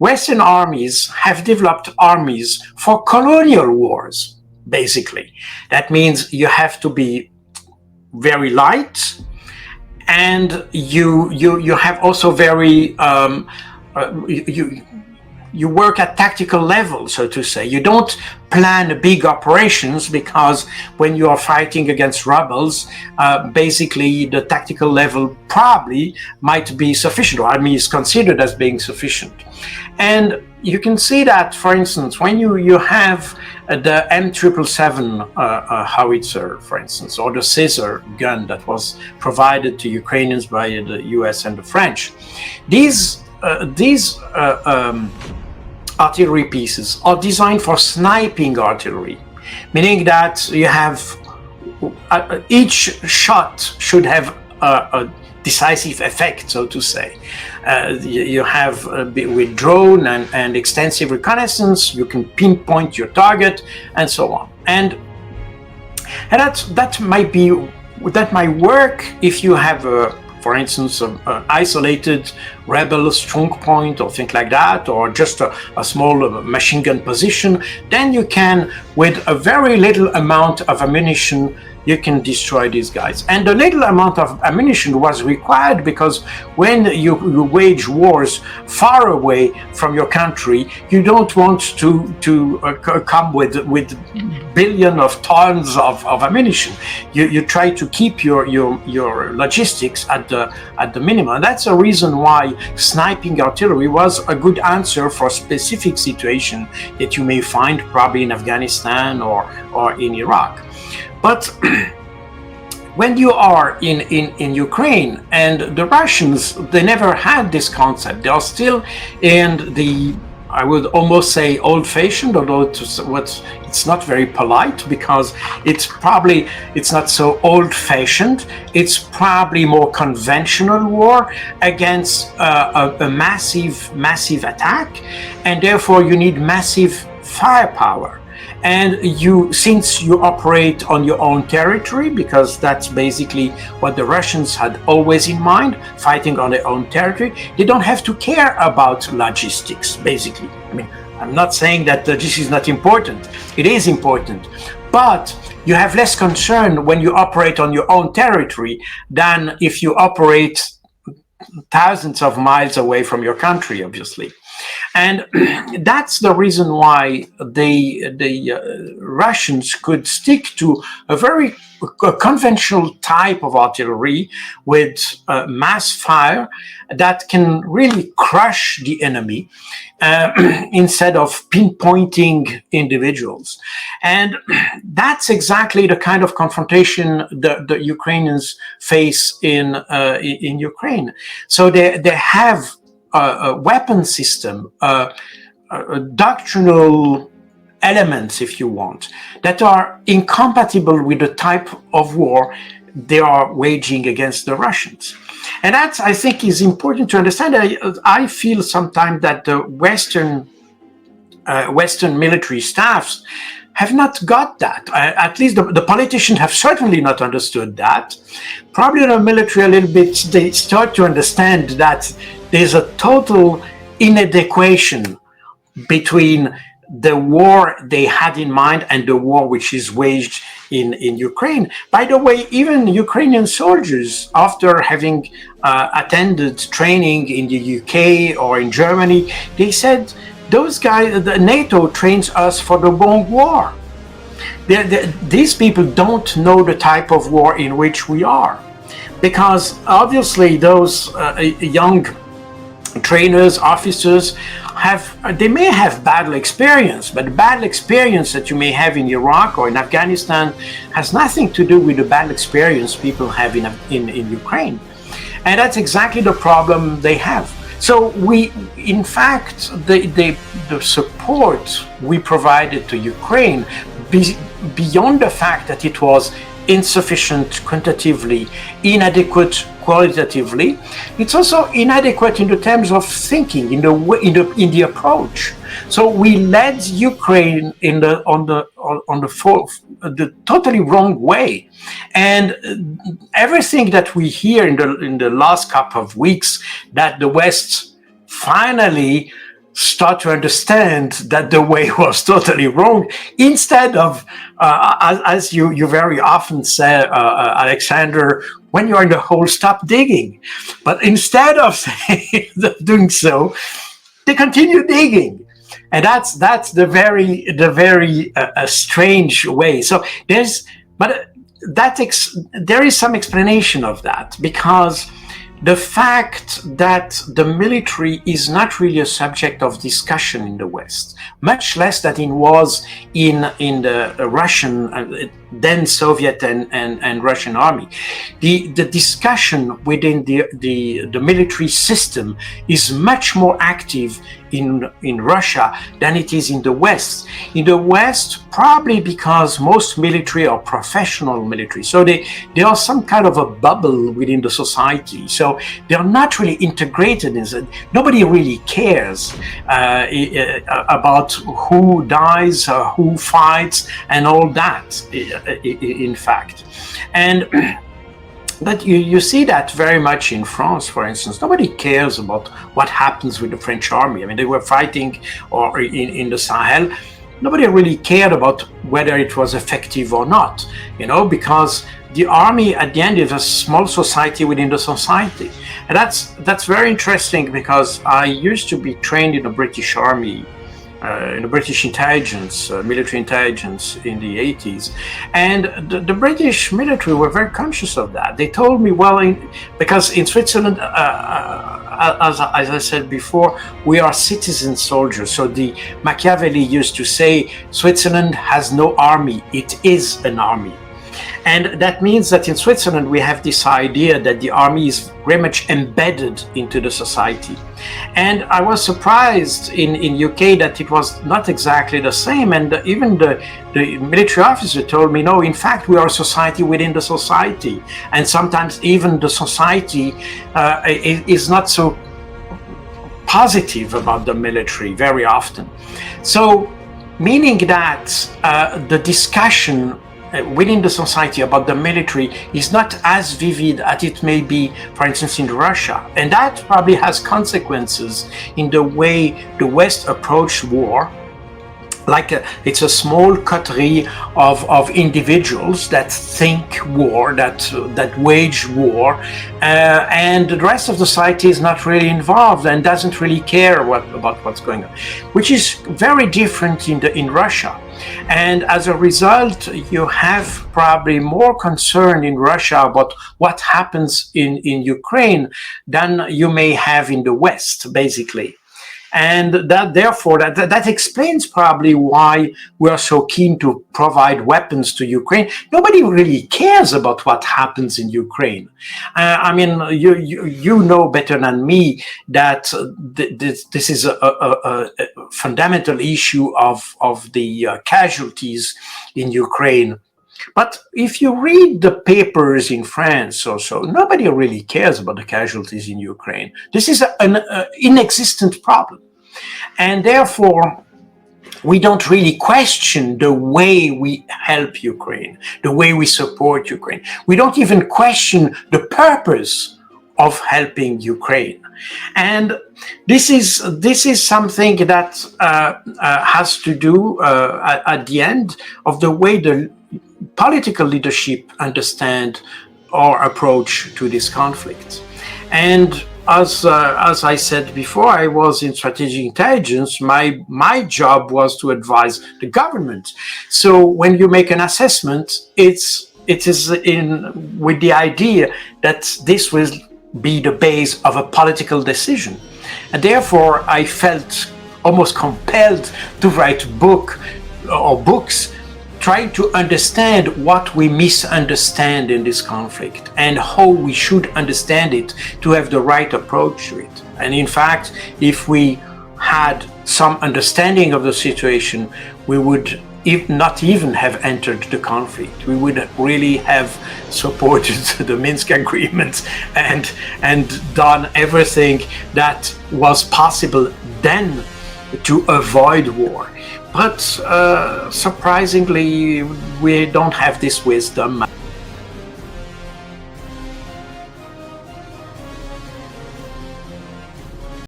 Western armies have developed armies for colonial wars, basically. That means you have to be very light, and you have also very you you work at tactical level, so to say. You don't plan big operations, because when you are fighting against rebels, basically the tactical level probably might be sufficient, or I mean is considered as being sufficient. And you can see that, for instance, when you have the M777 howitzer, for instance, or the Caesar gun that was provided to Ukrainians by the US and the French. These artillery pieces are designed for sniping artillery, meaning that you have each shot should have a decisive effect, so to say. You have with drone and extensive reconnaissance, you can pinpoint your target and so on. And that might work if you have for instance, an isolated rebel strong point or things like that, or just a small machine gun position. Then you can, with a very little amount of ammunition, you can destroy these guys. And the little amount of ammunition was required because when you wage wars far away from your country, you don't want to come with billions of tons of ammunition. You try to keep your logistics at the minimum. And that's a reason why sniping artillery was a good answer for specific situation that you may find probably in Afghanistan or in Iraq. But when you are in Ukraine, and the Russians, they never had this concept. They are still in the, I would almost say, old-fashioned, although it's not very polite, because it's not so old-fashioned. It's probably more conventional war against a massive attack, and therefore you need massive firepower. And since you operate on your own territory, because that's basically what the Russians had always in mind, fighting on their own territory, they don't have to care about logistics, basically. I mean, I'm not saying that this is not important. It is important. But you have less concern when you operate on your own territory than if you operate thousands of miles away from your country, obviously. And that's the reason why the Russians could stick to a very conventional type of artillery with mass fire that can really crush the enemy instead of pinpointing individuals. And that's exactly the kind of confrontation the Ukrainians face in Ukraine. So they have a weapon system, doctrinal elements, if you want, that are incompatible with the type of war they are waging against the Russians. And that, I think, is important to understand. I feel sometimes that the Western military staffs have not got that. At least the politicians have certainly not understood that. Probably the military a little bit, they start to understand that there's a total inadequation between the war they had in mind and the war which is waged in Ukraine. By the way, even Ukrainian soldiers, after having attended training in the UK or in Germany, they said, those guys, the NATO trains us for the wrong war. These people don't know the type of war in which we are. Because obviously those young trainers, officers, they may have battle experience, but the battle experience that you may have in Iraq or in Afghanistan has nothing to do with the battle experience people have in Ukraine. And that's exactly the problem they have. So in fact, the support we provided to Ukraine, beyond the fact that it was insufficient quantitatively, inadequate qualitatively, it's also inadequate in the terms of thinking, in the approach. So we led Ukraine on the totally wrong way, and everything that we hear in the last couple of weeks, that the West finally start to understand that the way was totally wrong, instead of, as you very often say, Alexander, when you're in the hole, stop digging. But instead of doing so, they continue digging. And that's the very strange way. So there is some explanation of that, because the fact that the military is not really a subject of discussion in the West, much less that it was in the Russian, then Soviet and Russian army. The discussion within the military system is much more active in Russia than it is in the West. In the West, probably because most military are professional military, so they are some kind of a bubble within the society. So they are not really integrated in it. Nobody really cares about who dies, who fights, and all that, in fact. And but you see that very much in France, for instance. Nobody cares about what happens with the French army. I mean, they were fighting or in the Sahel. Nobody really cared about whether it was effective or not, because the army at the end is a small society within the society. And that's very interesting, because I used to be trained in the British Army, in the British intelligence, military intelligence in the 80s. And the British military were very conscious of that. They told me, because in Switzerland, as I said before, we are citizen soldiers. So the Machiavelli used to say, Switzerland has no army, it is an army. And that means that in Switzerland, we have this idea that the army is very much embedded into the society. And I was surprised in UK that it was not exactly the same. And even the military officer told me, no, in fact, we are a society within the society. And sometimes even the society is not so positive about the military very often. So, meaning that the discussion within the society about the military is not as vivid as it may be, for instance, in Russia. And that probably has consequences in the way the West approached war. Like it's a small coterie of individuals that think war, that wage war, and the rest of the society is not really involved and doesn't really care about what's going on, which is very different in Russia. And as a result, you have probably more concern in Russia about what happens in Ukraine than you may have in the West, basically. And that explains probably why we are so keen to provide weapons to Ukraine. Nobody really cares about what happens in Ukraine. I mean, you know better than me that this is a fundamental issue of the casualties in Ukraine. But if you read the papers in France or so, nobody really cares about the casualties in Ukraine. This is an inexistent problem. And therefore, we don't really question the way we help Ukraine, the way we support Ukraine. We don't even question the purpose of helping Ukraine. And this is something that has to do at the end of the way the political leadership understand our approach to this conflict. And as I said before, I was in strategic intelligence. My job was to advise the government. So when you make an assessment, it is with the idea that this will be the base of a political decision. And therefore, I felt almost compelled to write books trying to understand what we misunderstand in this conflict and how we should understand it to have the right approach to it. And in fact, if we had some understanding of the situation, we would not even have entered the conflict. We would really have supported the Minsk agreement and done everything that was possible then to avoid war. But surprisingly, we don't have this wisdom.